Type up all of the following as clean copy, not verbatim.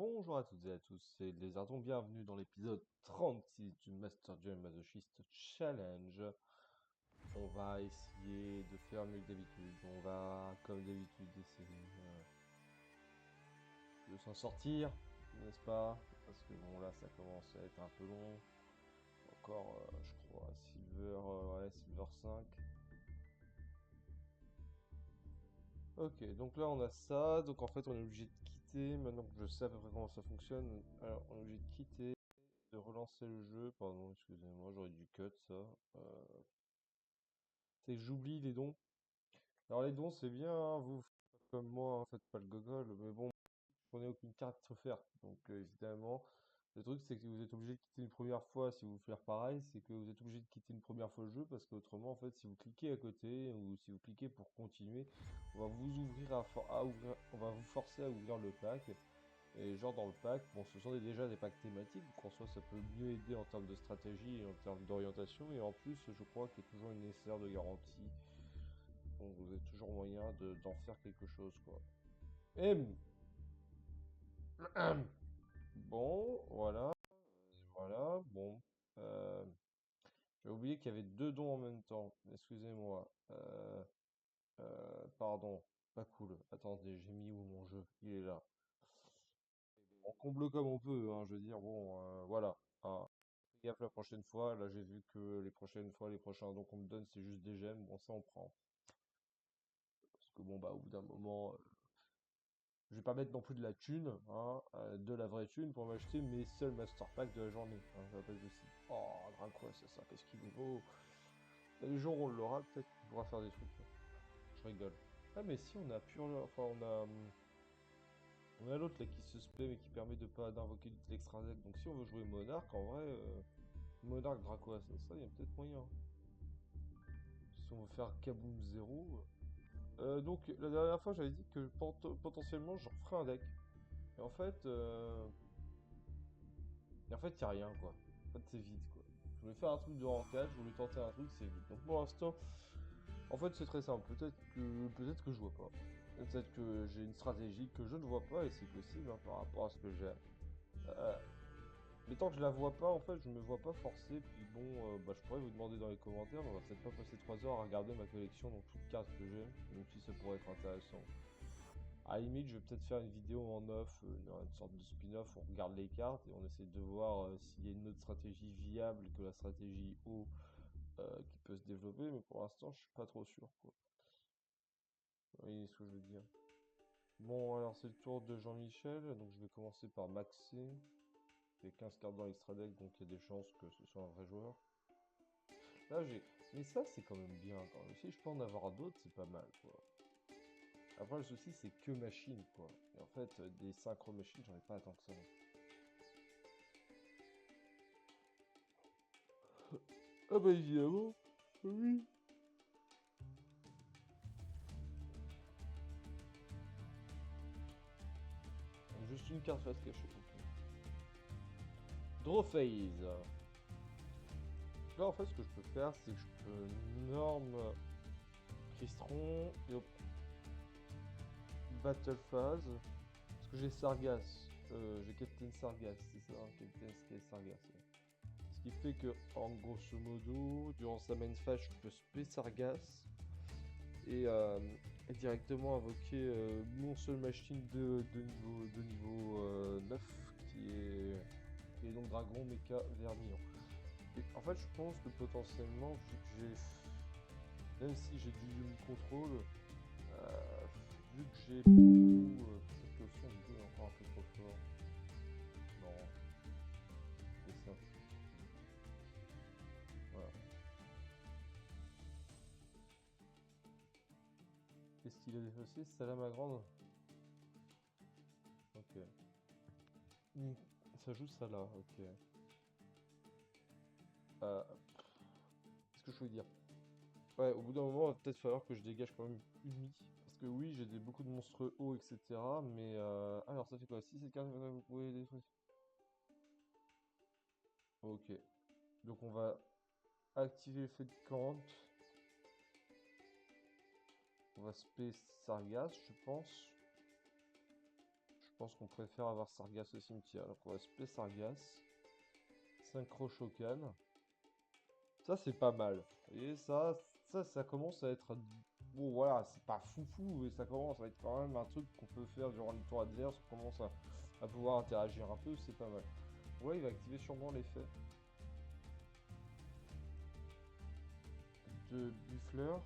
Bonjour à toutes et à tous, c'est Lézardon, bienvenue dans l'épisode 36 du Master Duel Masochist Challenge. On va essayer de faire mieux que d'habitude, on va comme d'habitude essayer de s'en sortir, n'est-ce pas? Parce que bon là ça commence à être un peu long, encore je crois Silver 5. Ok, donc là on a ça, donc en fait on est obligé de quitter, maintenant que je sais à peu près comment ça fonctionne, alors on est obligé de quitter, de relancer le jeu, pardon, excusez-moi, j'aurais dû cut ça. C'est que j'oublie les dons. Alors les dons c'est bien, hein, vous faites pas comme moi, hein, faites pas le gogol, mais bon, je prenais aucune carte offerte, donc évidemment, le truc c'est que vous êtes obligé de quitter une première fois si vous faire pareil, c'est que vous êtes obligé de quitter une première fois le jeu, parce qu'autrement en fait si vous cliquez à côté, ou si vous cliquez pour continuer, on va vous ouvrir à ouvrir, on va vous forcer à ouvrir le pack. Et genre dans le pack, bon ce sont déjà des packs thématiques, donc en soi ça peut mieux aider en termes de stratégie et en termes d'orientation, et en plus je crois qu'il y a toujours une nécessaire de garantie, donc vous avez toujours moyen d'en faire quelque chose quoi. Et bon, voilà, bon, euh, j'ai oublié qu'il y avait deux dons en même temps, excusez-moi, pardon, pas cool, attendez, j'ai mis où mon jeu, il est là. On comble comme on peut, hein, je veux dire, bon, voilà. Hein. Fais gaffe la prochaine fois, là j'ai vu que les prochaines fois, les prochains dons qu'on me donne, c'est juste des gemmes, bon ça on prend. Parce que bon bah au bout d'un moment, je vais pas mettre non plus de la thune, hein, de la vraie thune pour m'acheter mes seuls master packs de la journée. Hein, ça va pas être possible. Oh, Dracross, c'est ça, qu'est-ce qu'il nous vaut? Et les jours où on l'aura, peut-être qu'il pourra faire des trucs. Hein. Je rigole. Ah mais si on a pur, enfin on a l'autre là qui se spé mais qui permet de pas d'invoquer l'extra deck. Donc si on veut jouer Monarque, en vrai, Monarque Dracois, ça, il y a peut-être moyen. Si on veut faire Kaboom 0. Donc la dernière fois j'avais dit que potentiellement je referais un deck. Et en fait, il y a rien quoi. En fait c'est vide quoi. Je voulais faire un truc de rang 4, je voulais tenter un truc, c'est vide. Donc pour l'instant, en fait c'est très simple. Peut-être que je vois pas. Peut-être que j'ai une stratégie que je ne vois pas et c'est possible hein, par rapport à ce que j'ai. Euh, Mais tant que je la vois pas, en fait, je me vois pas forcer. Puis bon, bah, je pourrais vous demander dans les commentaires, mais on va peut-être pas passer 3 heures à regarder ma collection, donc toutes les cartes que j'ai, même si ça pourrait être intéressant. À la limite, je vais peut-être faire une vidéo en off, une sorte de spin-off, on regarde les cartes et on essaie de voir s'il y a une autre stratégie viable que la stratégie O qui peut se développer, mais pour l'instant, je suis pas trop sûr, quoi. Vous voyez ce que je veux dire. Bon, alors c'est le tour de Jean-Michel, donc je vais commencer par maxer. J'ai 15 cartes dans l'extra deck, donc il y a des chances que ce soit un vrai joueur. Là, j'ai. Mais ça, c'est quand même bien. Quand même. Si je peux en avoir d'autres, c'est pas mal, quoi. Après, le souci, c'est que machine, quoi. Et en fait, des synchro machines, j'en ai pas tant que ça. Ah bah évidemment. Oui. Juste une carte face cachée. Ok. Draw phase. Là, en fait, ce que je peux faire, c'est que je peux norme Crystron et battle phase. Parce que j'ai Sargas. J'ai Captain Sargas, c'est ça, hein, Captain Sargas. Ouais. Ce qui fait que, en grosso modo, durant sa main phase, je peux spé Sargas et, directement invoquer mon seul machine de niveau 9 qui est donc Dragon Mecha Vermillon. Et en fait, je pense que potentiellement, vu que même si j'ai du Yumi Control, euh, vu que j'ai beaucoup. Peut-être que le son du jeu est encore un peu trop fort. Non, c'est ça. Voilà. Qu'est-ce qu'il a défaussé? Salam à grande. Ok. Ça joue ça là, ok. Euh, Qu'est-ce que je veux dire? Ouais, au bout d'un moment, il va peut-être falloir que je dégage quand même Umi. Parce que oui, j'ai beaucoup de monstres hauts, etc. Mais alors, ça fait quoi? Si cette carte, vous pouvez des trucs. Ok. Donc, on va activer l'effet de Kant. On va space Sargas, je pense. pense qu'on préfère avoir Sargas au cimetière. Donc on va spé Sargas. Synchro Shokan. Ça, c'est pas mal. Et ça commence à être... Bon, voilà, c'est pas foufou, mais ça commence à être quand même un truc qu'on peut faire durant le tour adverse. On commence à pouvoir interagir un peu, c'est pas mal. Ouais, il va activer sûrement l'effet de Buffleur.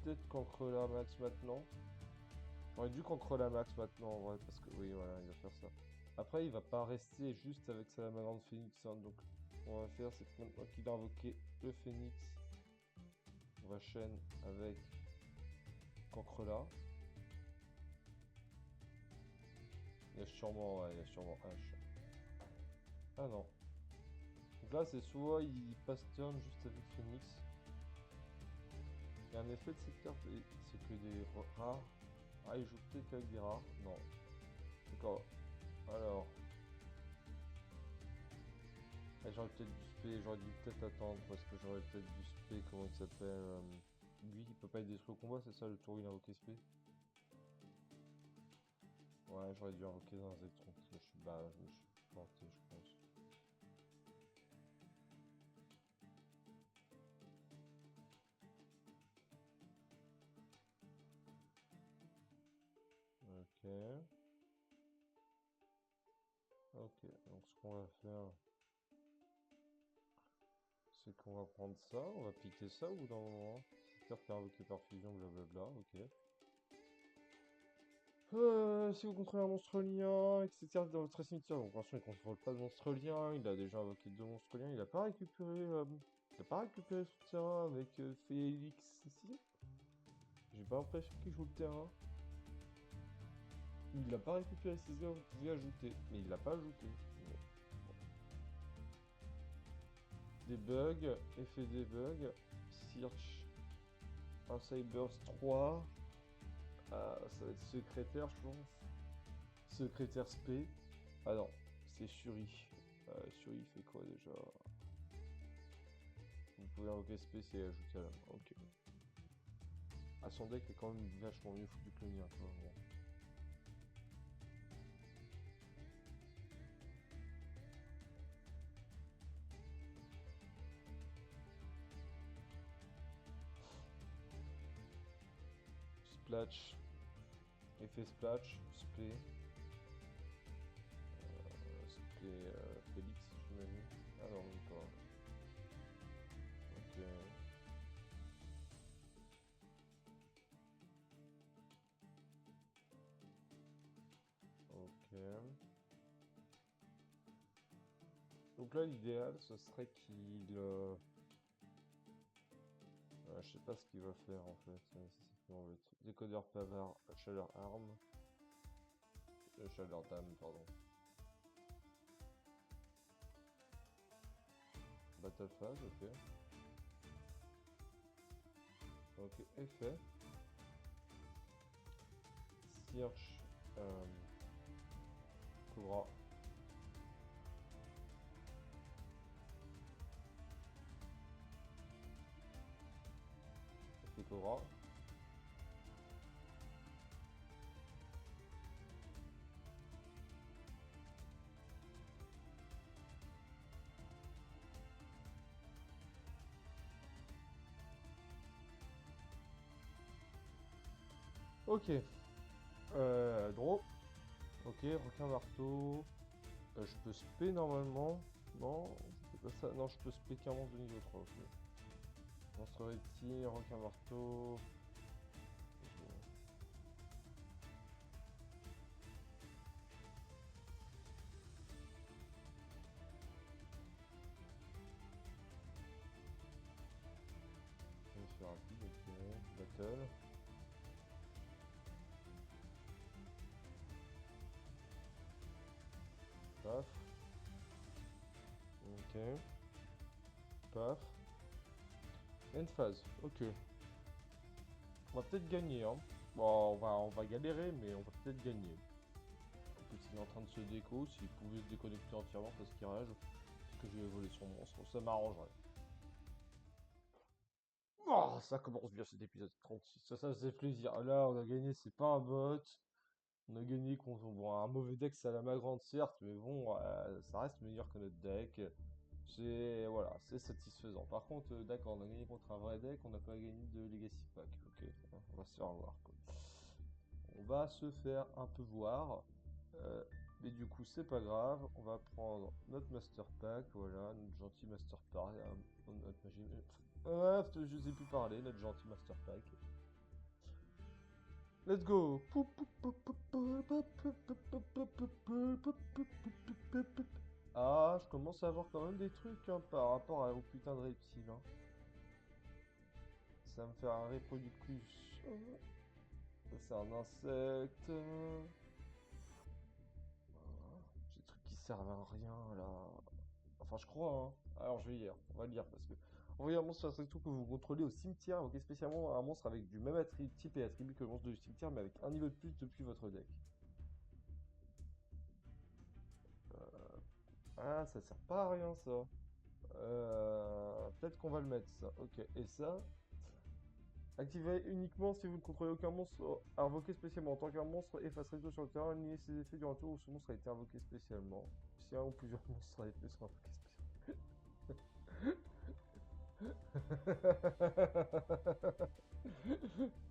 Peut-être qu'encre la max maintenant. J'aurais dû qu'encre la max maintenant, en vrai, parce que oui, voilà, il va faire ça. Après, il va pas rester juste avec sa Salamandre Phoenix, hein, donc ce qu'on va faire, c'est que maintenant qu'il a invoqué le Phoenix, on va chaîne avec Cancrela. Il y a sûrement, ouais, il y a sûrement H. Ah non. Donc là, c'est soit il passe turn juste avec Phoenix. Il y a un effet de cette carte, c'est que des rares. Ah, il joue peut-être avec des rares. Non. D'accord. Alors. Ah, j'aurais peut-être dû spé, j'aurais dû peut-être attendre parce que j'aurais peut-être dû spé, comment il s'appelle lui, il peut pas être détruit au combat, c'est ça le tour où il a invoqué spé. Ouais, j'aurais dû invoquer dans un Zectron. Je me suis planté, je pense. Ok. Ok, donc ce qu'on va faire, c'est qu'on va prendre ça, on va piquer ça au bout d'un moment. Cette carte est invoquée par fusion, blablabla, ok. Si vous contrôlez un monstre lien, etc. dans votre cimetière, donc pour l'instant il contrôle pas de monstre lien, il a déjà invoqué deux monstres liens, il a pas récupéré son terrain avec Félix ici. J'ai pas l'impression qu'il joue le terrain. Il l'a pas récupéré 6 heures, vous pouvez ajouter, mais il l'a pas ajouté. Bon. Debug, effet debug, search, un Cyburst 3, ça va être secrétaire je pense. Secrétaire spé. Ah non, c'est Shuri. Shuri fait quoi déjà? Vous pouvez invoquer spé et ajouter à la main. Ok. Ah, son deck est quand même vachement mieux foutu que le mien, quoi. Bon. Splash. Effet splash. Spé. Spé Félix, j'imagine. Ah non, même pas. Ok. Ok. Donc là, l'idéal, ce serait qu'il... je sais pas ce qu'il va faire en fait. Décodeur pavard, chaleur arme. Chaleur dame, pardon. Battle phase, ok. Ok, effet. Search. Cobra. Effet Cobra. Ok. Draw. Ok, requin marteau. Je peux spé normalement. Non, c'est pas ça. Non, je peux spé qu'un monstre de niveau 3. Ok. Monstre reptile, requin marteau. Effet rapide, ok. Battle. Paf. Ok. Paf. End phase. Ok. On va peut-être gagner, hein. Bon, on va galérer, mais on va peut-être gagner. En plus, il est en train de se déco. S'il pouvait se déconnecter entièrement parce qu'il rage, parce que j'ai volé son monstre, ça m'arrangerait. Oh, ça commence bien cet épisode 36. Ça faisait plaisir. Là, on a gagné, c'est pas un bot. On a gagné contre bon, un mauvais deck, c'est à la ma grande certes, mais bon, ça reste meilleur que notre deck. C'est voilà, c'est satisfaisant. Par contre, d'accord, on a gagné contre un vrai deck, on n'a pas gagné de Legacy Pack. Ok, on va se faire voir, quoi. On va se faire un peu voir. Euh, mais du coup, c'est pas grave. On va prendre notre Master Pack. Voilà, notre gentil Master Pack. Notre magie. Je sais plus parler. Notre gentil Master Pack. Let's go. Ah, je commence à avoir quand même des trucs hein, par rapport au putain de reptile. Hein. Ça me fait un reproductus. Ça, c'est un insecte. Ces trucs qui servent à rien là. Enfin, je crois, hein. Alors, je vais lire. On va lire parce que. Envoyez un monstre sur tout que vous contrôlez au cimetière. Invoquez spécialement un monstre avec du même type et attribut que le monstre du cimetière, mais avec un niveau de plus depuis votre deck. Ah, ça sert pas à rien ça. Peut-être qu'on va le mettre ça. Ok. Et ça, activez uniquement si vous ne contrôlez aucun monstre invoqué spécialement. En tant qu'un monstre, effacerez tout sur le terrain, lignez ses effets durant un tour où ce monstre a été invoqué spécialement. Si un ou plusieurs monstres à effet sont invoqués spécialement.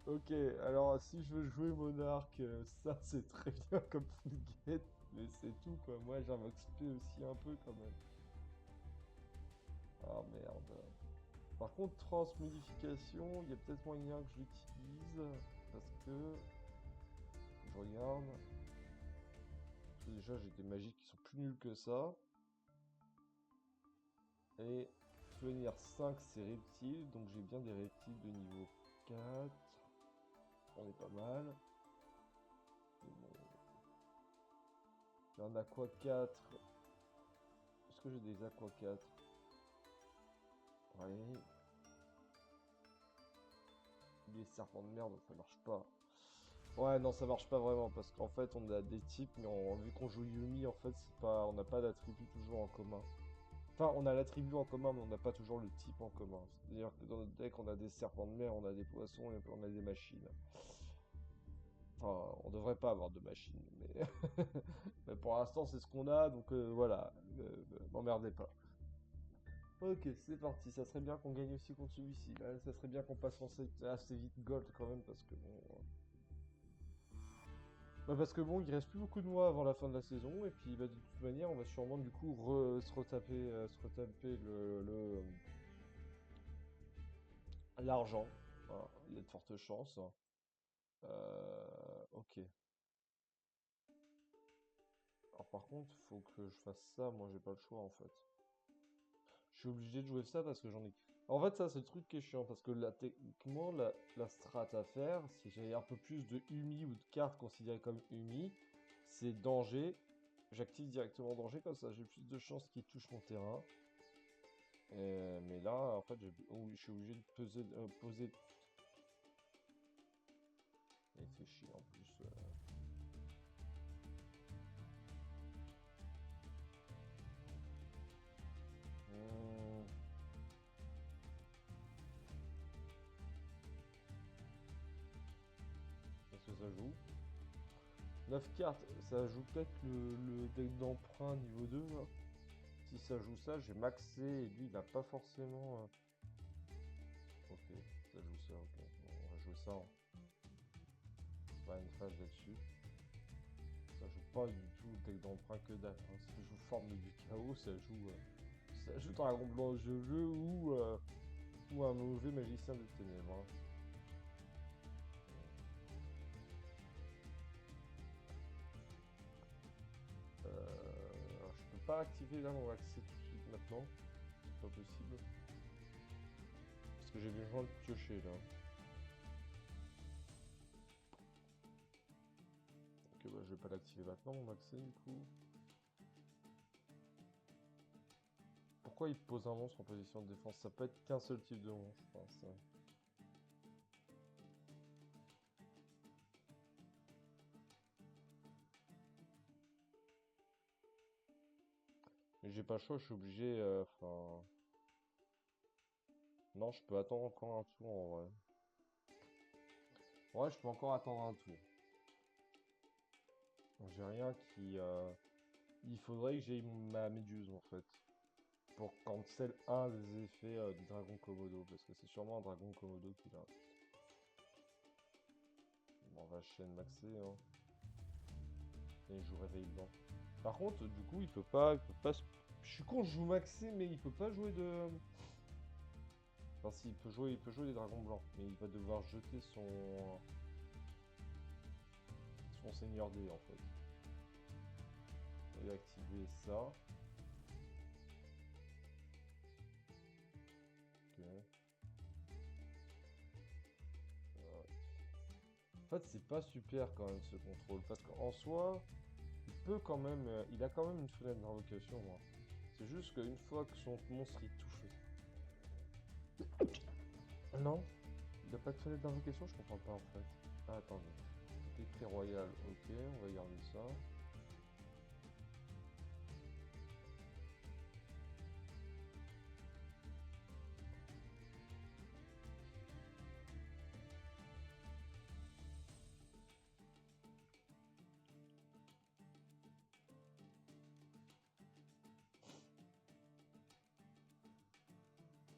Ok, alors si je veux jouer Monarque, ça c'est très bien comme full get, mais c'est tout quoi. Moi j'invoque SP aussi un peu quand même. Ah merde. Par contre, transmodification, il y a peut-être moyen que je l'utilise parce que je regarde. Parce que déjà j'ai des magies qui sont plus nulles que ça. Et souvenir 5 c'est reptile, donc j'ai bien des reptiles de niveau 4. On est pas mal. J'ai un aqua 4. Est-ce que j'ai des aqua 4? Ouais. Les serpents de merde, ça marche pas. Ouais, non, ça marche pas vraiment parce qu'en fait, on a des types, mais vu qu'on joue Yumi, en fait, c'est pas, on n'a pas d'attribut toujours en commun. Enfin, on a l'attribut en commun, mais on n'a pas toujours le type en commun. C'est-à-dire que dans notre deck, on a des serpents de mer, on a des poissons et on a des machines. Enfin, on devrait pas avoir de machines, mais, mais pour l'instant, c'est ce qu'on a, donc voilà, m'emmerdez pas. Ok, c'est parti. Ça serait bien qu'on gagne aussi contre celui-ci. Là, ça serait bien qu'on passe assez vite gold quand même parce que bon. Bah parce que bon, il reste plus beaucoup de mois avant la fin de la saison et puis bah, de toute manière, on va sûrement du coup se retaper l'argent. Voilà, il y a de fortes chances. Ok. Alors par contre, faut que je fasse ça. Moi, j'ai pas le choix en fait. Je suis obligé de jouer ça parce que j'en ai. En fait, ça, c'est le truc qui est chiant parce que là, techniquement, la strat à faire, si j'avais un peu plus de Umi ou de cartes considérées comme Umi, c'est danger. J'active directement danger comme ça, j'ai plus de chances qu'il touche mon terrain. Mais là, en fait, je suis obligé de poser. Il fait chier en plus. Hmm, Qu'est-ce que ça joue? 9 cartes, ça joue peut-être le deck d'emprunt niveau 2 là. Si ça joue ça, j'ai maxé et lui il n'a pas forcément. Ok, ça joue ça, ok. Bon, on va jouer ça. Hein. C'est pas une phase là-dessus. Ça joue pas du tout le deck d'emprunt que dalle. Hein. Ça joue forme du chaos, ça joue dragon blanc de jeu ou un mauvais magicien de ténèbres. Hein. Alors, je peux pas activer là mon accès tout de suite maintenant. C'est pas possible. Parce que j'ai besoin de piocher là. Ok, bah, je vais pas l'activer maintenant mon accès du coup. Pourquoi il pose un monstre en position de défense? Ça peut être qu'un seul type de monstre, je pense. Mais j'ai pas le choix, je suis obligé. Enfin. Non, je peux attendre encore un tour en vrai. Ouais, je peux encore attendre un tour. J'ai rien qui... Il faudrait que j'aie ma méduse en fait. Pour cancel un des effets du dragon Komodo. Parce que c'est sûrement un dragon Komodo qui l'a. Bon, on va chaîne maxer, hein. Et je joue réveil blanc. Par contre, du coup, il peut pas... Je suis con, je joue maxé, mais il peut pas jouer de... Enfin, si, il peut jouer des dragons blancs. Mais il va devoir jeter son seigneur D en fait. Et activer ça. Ok. En fait, c'est pas super quand même ce contrôle. Parce qu'en soi, il peut quand même. Il a quand même une fenêtre d'invocation, moi. C'est juste qu'une fois que son monstre est touché. Non, il a pas de fenêtre d'invocation, je comprends pas en fait. Ah, attendez. Décret royal, ok, on va garder ça.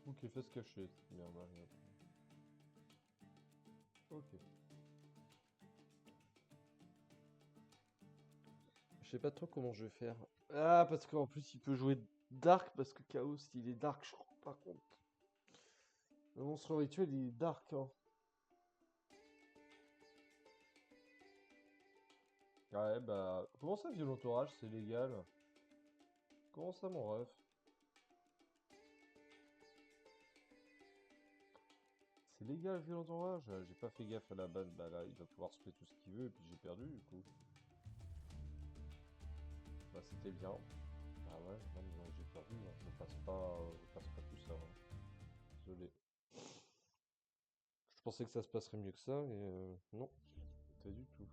Ok, fais ce cacher. Bien, Marie. Ok. Je sais pas trop comment je vais faire. Ah, parce qu'en plus, il peut jouer Dark, parce que Chaos, il est Dark, je crois, par contre. Le monstre rituel, il est Dark, hein. Ouais, bah... Comment ça, violent orage, c'est légal? Comment ça, mon ref? C'est légal, violent orage? J'ai pas fait gaffe à la base. Bah là, il va pouvoir spray tout ce qu'il veut, et puis j'ai perdu, du coup. Bah, c'était bien. Ah ouais, non, mais non, j'ai perdu, hein. Je passe pas tout ça, hein. Désolé. Je pensais que ça se passerait mieux que ça, et non. Pas du tout.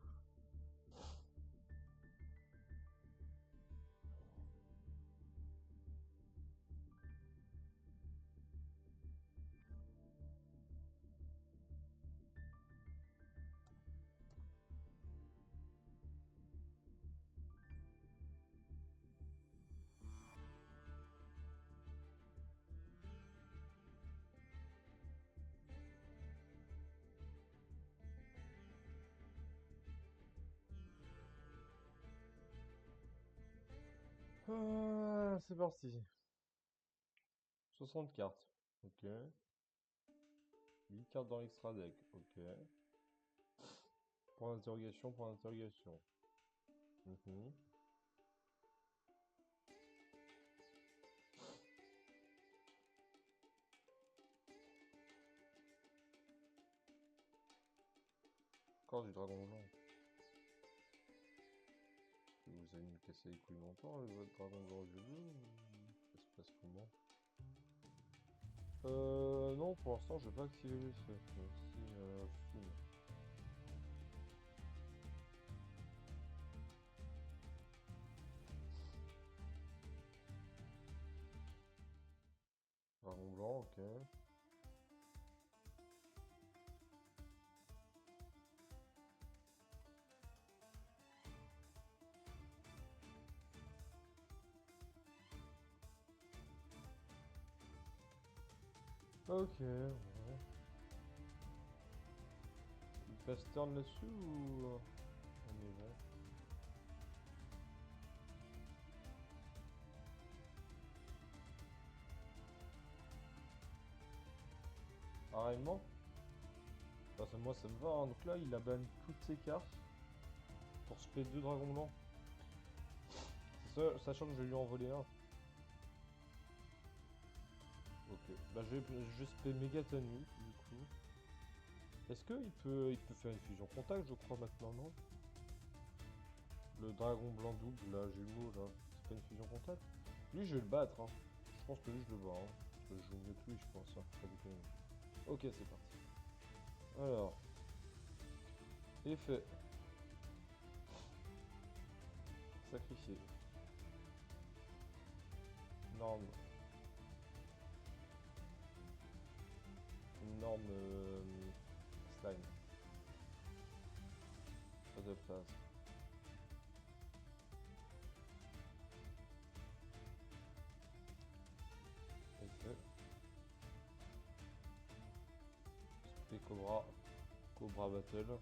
Ah, c'est parti. 60 cartes. Ok. 8 cartes dans l'extra deck. Ok. Point d'interrogation, point d'interrogation. Mhm. Encore du dragon blanc. Vous allez me casser les couilles longtemps avec votre dragon blanc vieux bleu ou ça se passe comment? Non, pour l'instant, je vais pas activer l'effet. Si, fou. Dragon blanc, ok. Ok, ouais. Il passe turn là-dessus ou on est bon? Pareillement? Enfin, moi ça me va, hein. Donc là il a banni toutes ses cartes pour spé 2 dragons blancs. Sachant que je vais lui envoler un. Ok, bah je vais spé méga Tanu du coup. Est-ce qu'il peut faire une fusion contact, je crois maintenant, non? Le dragon blanc double, là, Jumeau, là, c'est pas une fusion contact? Lui, je vais le battre, hein. Je pense que lui, je le bats, hein. Parce que je joue mieux que lui, je pense, hein. Pas déconner. Ok, c'est parti. Alors, effet. Sacrifié. Norme. Une norme slime. Pas de phase. à battle.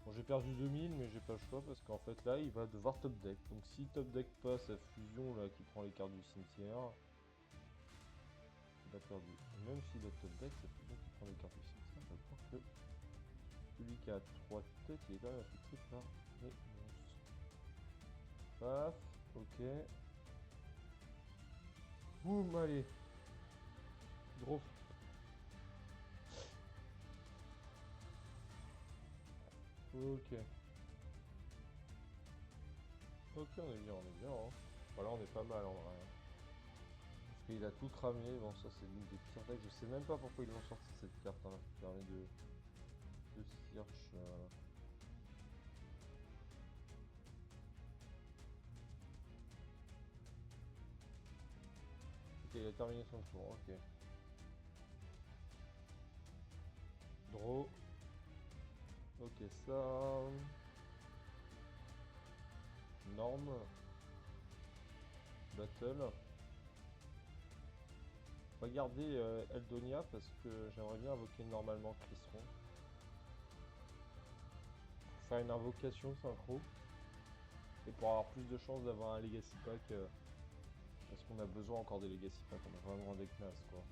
Bon, j'ai perdu 2000, mais j'ai pas le choix parce qu'en fait là il va devoir top deck. Donc si top deck passe à fusion là qui prend les cartes du cimetière, il a perdu. Et même s'il a top deck, c'est fusion qui prend les cartes du cimetière, je crois que celui qui a 3 têtes il est quand même un peu triple là. Mais paf, ok. Boum, allez. Gros. Ok. Ok, on est bien, hein. Voilà, on est pas mal en vrai. Parce qu'il a tout cramé, bon ça c'est l'une des pires decks, je sais même pas pourquoi ils ont sorti cette carte hein, qui permet de search. Ok, il a terminé son tour, ok. Draw. Ok, ça. Norme. Battle. On va garder Eldonia parce que j'aimerais bien invoquer normalement Clisseron. Pour faire une invocation synchro. Et pour avoir plus de chances d'avoir un Legacy Pack. Parce qu'on a besoin encore des Legacy Pack, on a vraiment des classes quoi.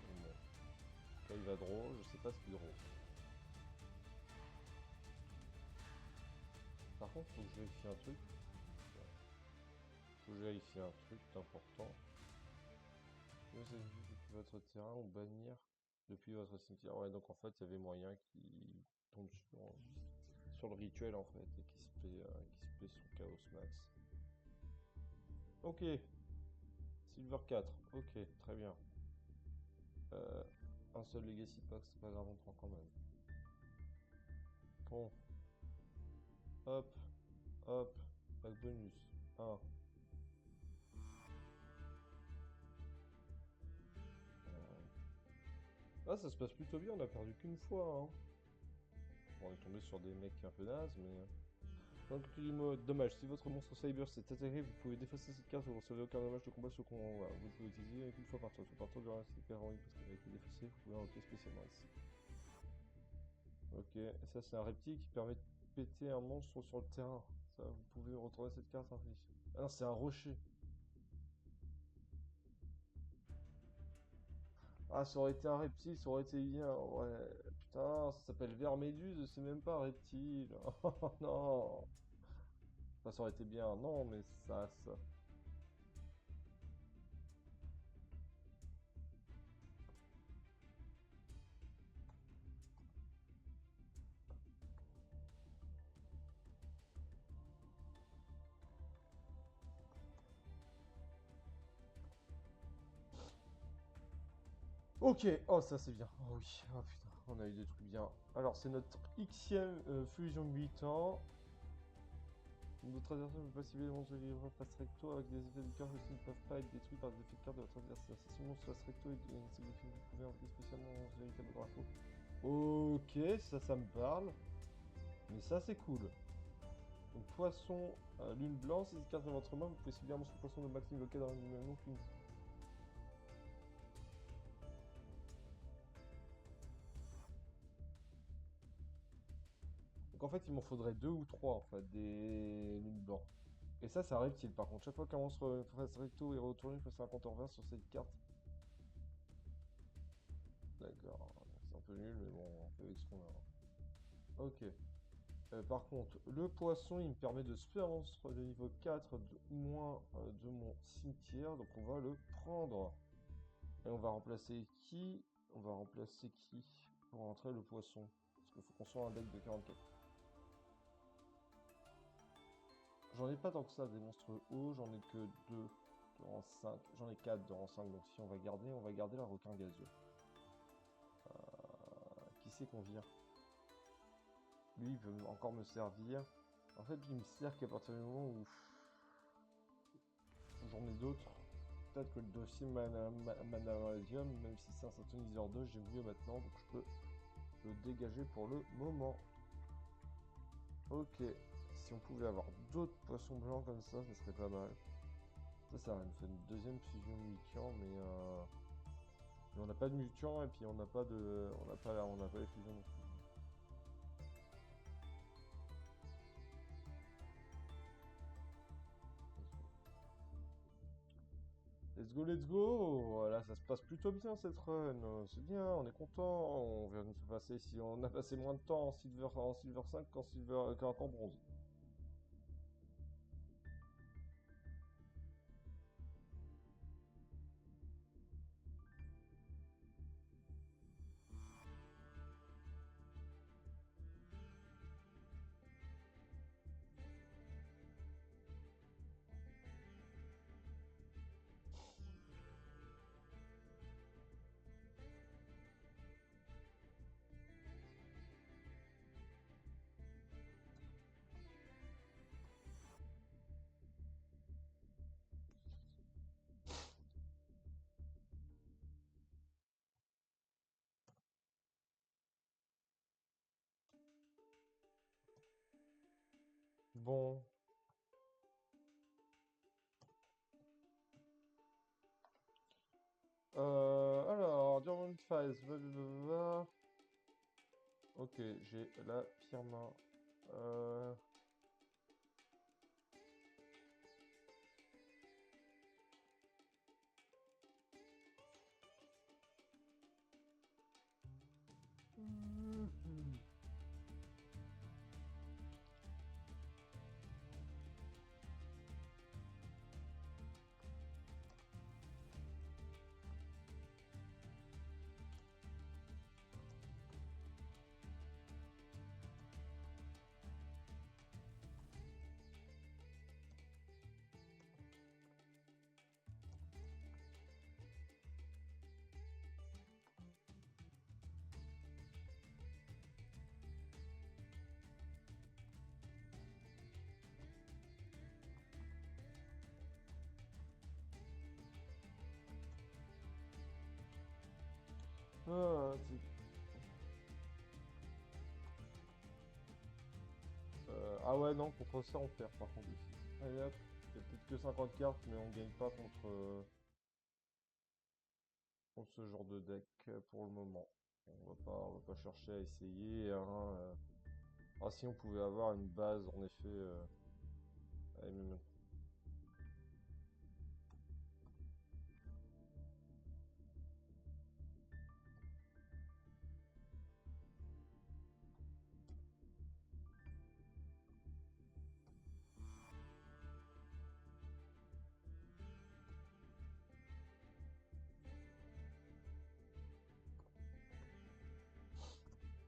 Bon. Là il va draw, je sais pas ce qu'il draw. Par contre, faut que je vérifie un truc. Faut que je vérifie un truc important. Vous avez vu depuis votre terrain ou bannir depuis votre cimetière. Ouais, donc en fait, il y avait moyen qui tombe sur le rituel en fait et qui se plaît sur Chaos Max. Ok. Silver 4. Ok, très bien. Un seul Legacy Pack, c'est pas grave, on prend quand même. Bon. Hop. Hop. Pack bonus. 1. Ah, ça se passe plutôt bien, on a perdu qu'une fois. Hein. Bon, on est tombé sur des mecs un peu nazes, mais. Donc, du mode dommage. Si votre monstre cyber s'est atterré, vous pouvez défausser cette carte, vous ne recevez aucun dommage de combat sur qu'on. Voilà, vous pouvez utiliser une fois par tour. Par tour, durant cette paire en ligne parce qu'elle a été défaussée, vous pouvez invoquer spécialement ici. Ok, et ça c'est un reptile qui permet de péter un monstre sur le terrain. Ça, vous pouvez retourner cette carte inflige. Ah non, c'est un rocher. Ah, ça aurait été un reptile, ça aurait été bien. Ouais, putain, ça s'appelle Verméduse, c'est même pas un reptile. Oh non. Enfin, ça aurait été bien. Non, mais ça. Ok, oh ça c'est bien. Oh oui, oh putain, on a eu des trucs bien. Alors c'est notre Xème fusion mutant. Notre adversaire ne peut pas cibler le monstre livre face recto avec des effets de cœur qui ne peuvent pas être détruits par des effets de cœur de votre adversaire. Si ce monstre face recto est une cible que vous pouvez envoyer spécialement dans véritable drapeau. Ok, ça me parle. Mais ça c'est cool. Donc poisson, lune blanche, si cette carte dans votre main, vous pouvez cibler un monstre poisson de maximum local dans une non fini. Donc en fait il m'en faudrait 2 ou 3 en fait, des lunes blancs. Et ça, c'est un reptile par contre. Chaque fois qu'un monstre face recto est retourné, il faut faire un compte en reverse sur cette carte. D'accord, c'est un peu nul, mais bon, on fait avec ce qu'on a. Ok. Par contre, le poisson, il me permet de spé un monstre de niveau 4 de moins de mon cimetière. Donc on va le prendre. Et on va remplacer qui? On va remplacer qui pour rentrer le poisson? Parce qu'il faut qu'on soit un deck de 44. J'en ai pas tant que ça des monstres hauts, j'en ai que 2 de rang 5. J'en ai 4 de rang 5, donc si on va garder la requin gazeux. Qui c'est qu'on vire? Lui, il veut encore me servir. En fait, il me sert qu'à partir du moment où j'en ai d'autres. Peut-être que le dossier Manamadium, même si c'est un synthoniseur 2, j'aime mieux maintenant, donc je peux le dégager pour le moment. Ok, si on pouvait avoir d'autres poissons blancs comme ça serait pas mal. Ça va nous faire une deuxième fusion mutant, mais Mais on n'a pas de mutant et puis on n'a pas de. On n'a pas les fusions non plus. Let's go, let's go! Voilà, ça se passe plutôt bien cette run. C'est bien, on est content. On vient de se passer, si on a passé moins de temps en Silver 5 qu'en bronze. Bon. Alors, Diamond Phase, blablabla. Ok, j'ai la pire main. Euh... Ah, ah ouais, non, contre ça on perd par contre ici. Allez hop, il y a peut-être que 50 cartes, mais on gagne pas contre ce genre de deck pour le moment. On va pas chercher à essayer, hein. Ah si on pouvait avoir une base en effet. Allez,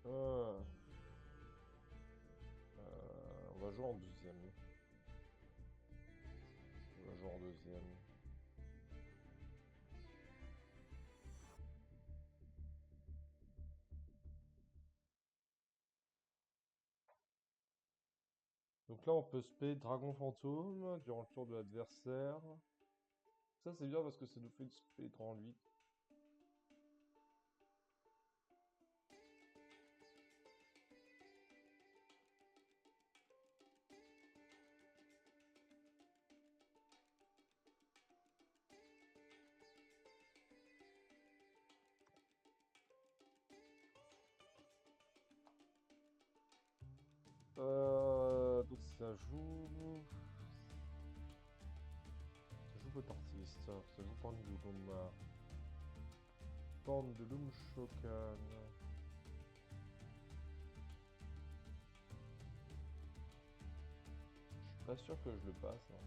ah, on va jouer en deuxième. On va jouer en deuxième. Donc là on peut spé Dragon Fantôme durant le tour de l'adversaire. Ça c'est bien parce que ça nous fait une spé grand 8. Donc ça joue votre artiste, ça joue Pendulum Shokan. Je suis pas sûr que je le passe, hein.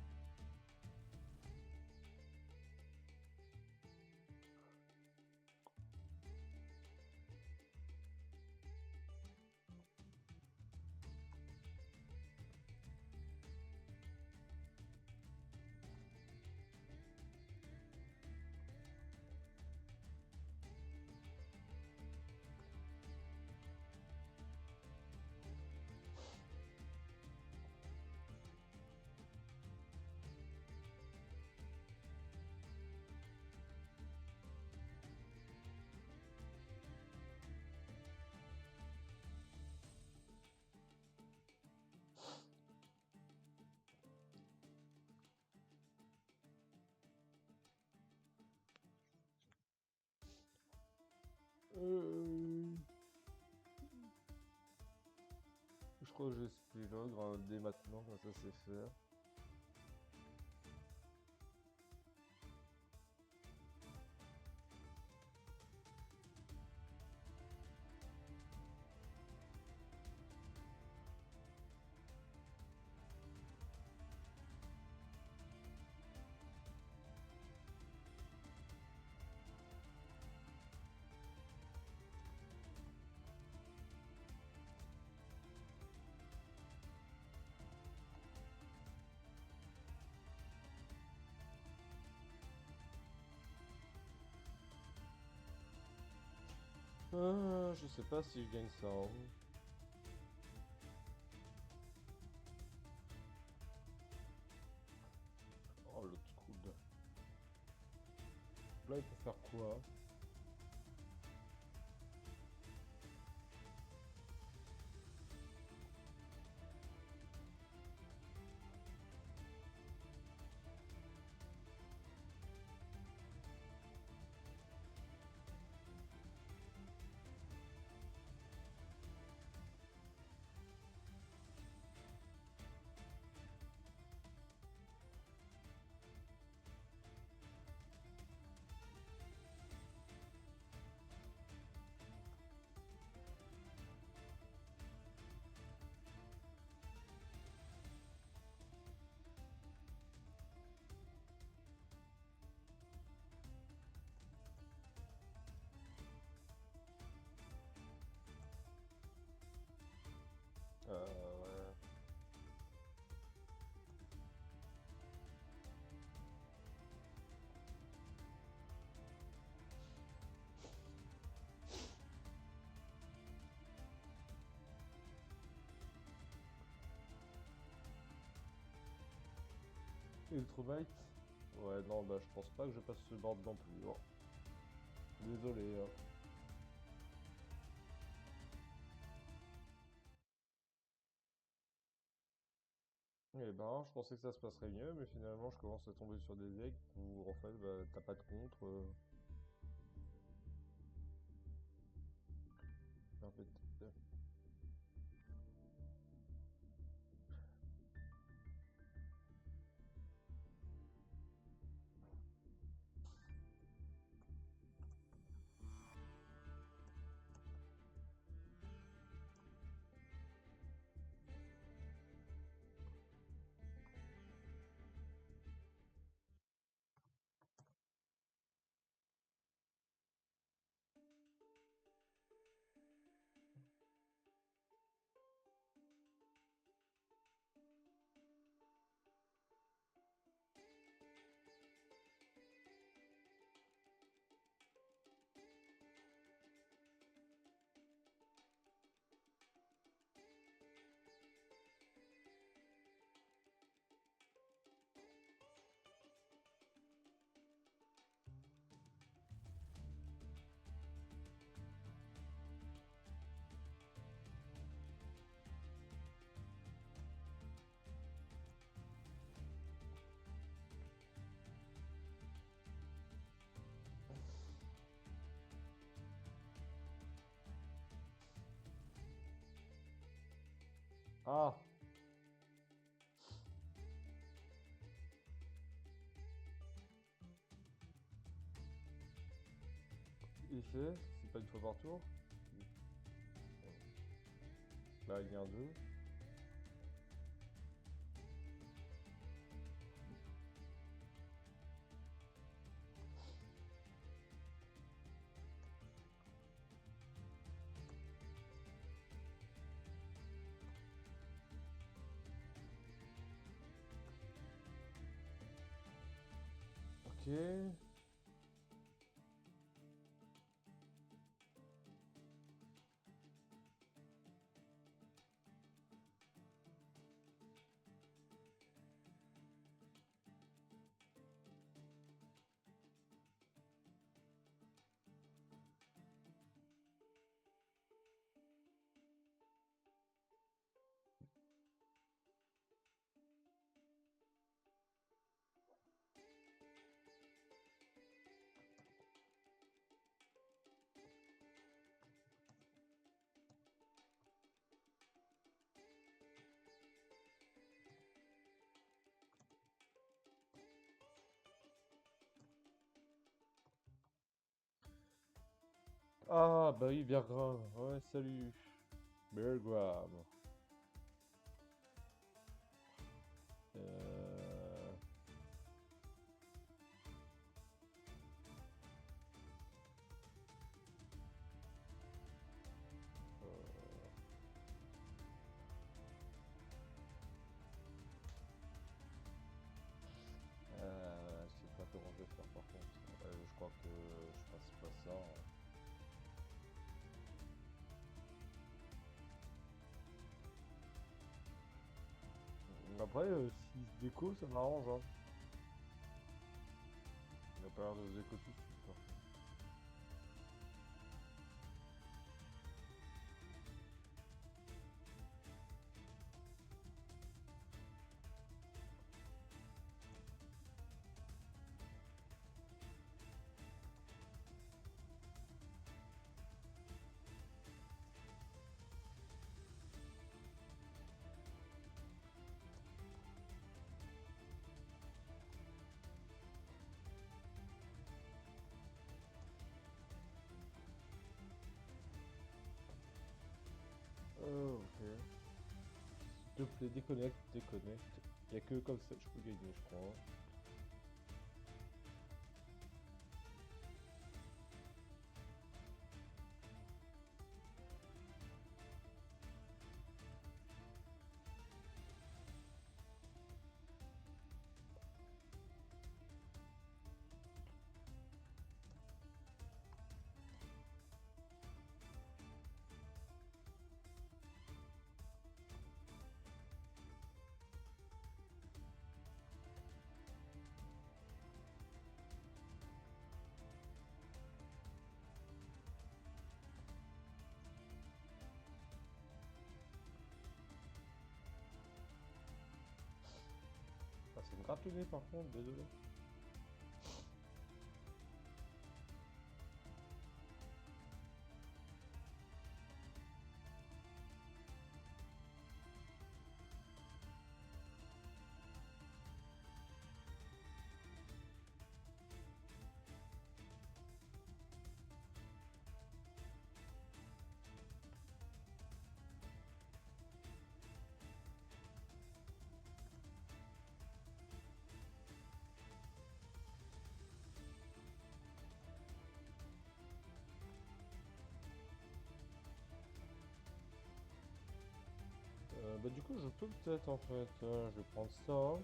Je crois que j'ai Spilogre hein, dès maintenant, comme ça c'est fait. Je sais pas si je gagne ça. Hein. Oh l'autre coude. Là il peut faire quoi? Ouais. Ultravite? Ouais, non, bah je pense pas que je passe ce board non plus. Hein. Désolé. Hein. Eh ben, je pensais que ça se passerait mieux, mais finalement je commence à tomber sur des decks où en fait bah, t'as pas de contre. En fait, ah! Il fait, c'est pas une fois par tour. Là il y a un 2. Ok. Ah, bah oui, Bergram. Ouais, salut. Bergram. Euh... je sais pas comment je vais faire par contre. Je crois que je passe pas ça. Après, s'il se déco, ça m'arrange. Hein. Il a pas l'air de se déco tout de suite. Par contre. Ok. S'il te plaît, déconnecte, déconnecte. Il y a que comme ça que je peux gagner, je crois. Ah, c'est une gratonnée par contre, désolé. Bah du coup, je peux peut-être en fait. Je vais prendre ça.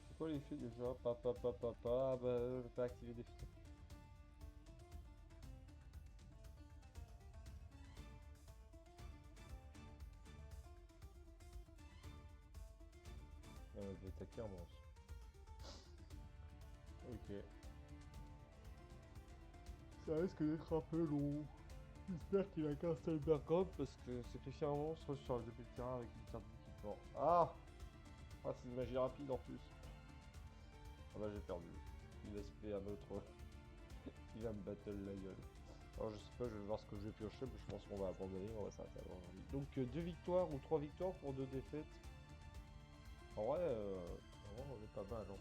C'est quoi l'effet déjà? Bah, je peux activer des filtres. Je vais attaquer un monstre. Ok. Ça risque d'être un peu long. J'espère qu'il a qu'un seul bergop parce que sacrifier un monstre sur le début de terrain avec une carte d'équipement. Ah! Ah, c'est une magie rapide en plus. Ah bah j'ai perdu. Il va se faire un autre. Il va me battle la gueule. Alors je sais pas, je vais voir ce que je vais piocher, mais je pense qu'on va abandonner, on va s'arrêter avant. Donc 2 victoires ou 3 victoires pour 2 défaites. En vrai, on est pas mal. Hein.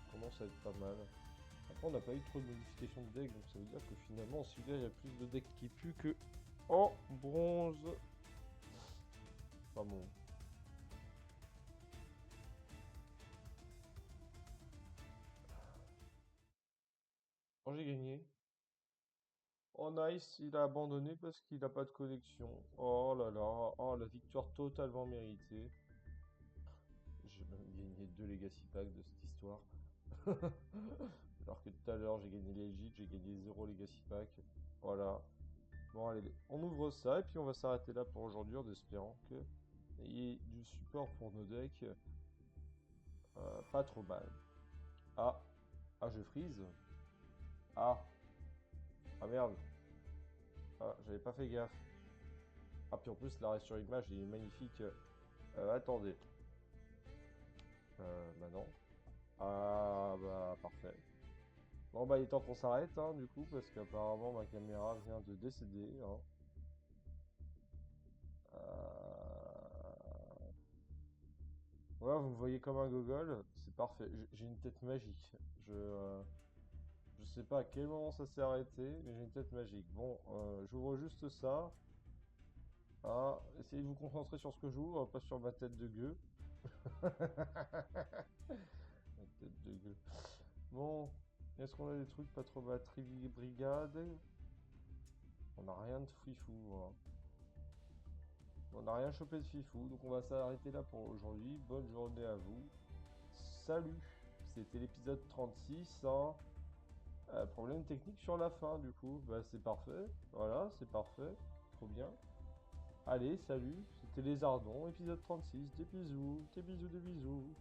On commence à être pas mal. Après, on n'a pas eu trop de modifications de deck, donc ça veut dire que finalement, celui-là, il y a plus de decks qui puent que en bronze. Pas bon. Quand j'ai gagné. Oh nice, il a abandonné parce qu'il n'a pas de connexion. Oh là là, oh la victoire totalement méritée. J'ai même gagné 2 Legacy Packs de cette histoire. Alors que tout à l'heure j'ai gagné Legit, j'ai gagné 0 Legacy Pack. Voilà. Bon allez, on ouvre ça et puis on va s'arrêter là pour aujourd'hui en espérant que il y ait du support pour nos decks. Pas trop mal. Ah, ah je freeze. Ah, ah merde. Ah, j'avais pas fait gaffe. Ah puis en plus l'arrêt sur image il est magnifique. Attendez. Bah non. Ah bah parfait. Bon bah il est temps qu'on s'arrête hein, du coup parce qu'apparemment ma caméra vient de décéder hein. Voilà, vous me voyez comme un gogol, c'est parfait. J'ai une tête magique. Je sais pas à quel moment ça s'est arrêté, mais j'ai une tête magique. Bon, j'ouvre juste ça. Ah, essayez de vous concentrer sur ce que j'ouvre, pas sur ma tête de gueux. Ma tête de gueux. Bon, est-ce qu'on a des trucs pas trop batterie brigade? On n'a rien de fifou, hein. On n'a rien chopé de fifou, donc on va s'arrêter là pour aujourd'hui. Bonne journée à vous. Salut! C'était l'épisode 36, hein. Problème technique sur la fin, du coup. Bah, c'est parfait. Voilà, c'est parfait. Trop bien. Allez, salut. C'était Les Ardons, épisode 36. Des bisous, des bisous, des bisous.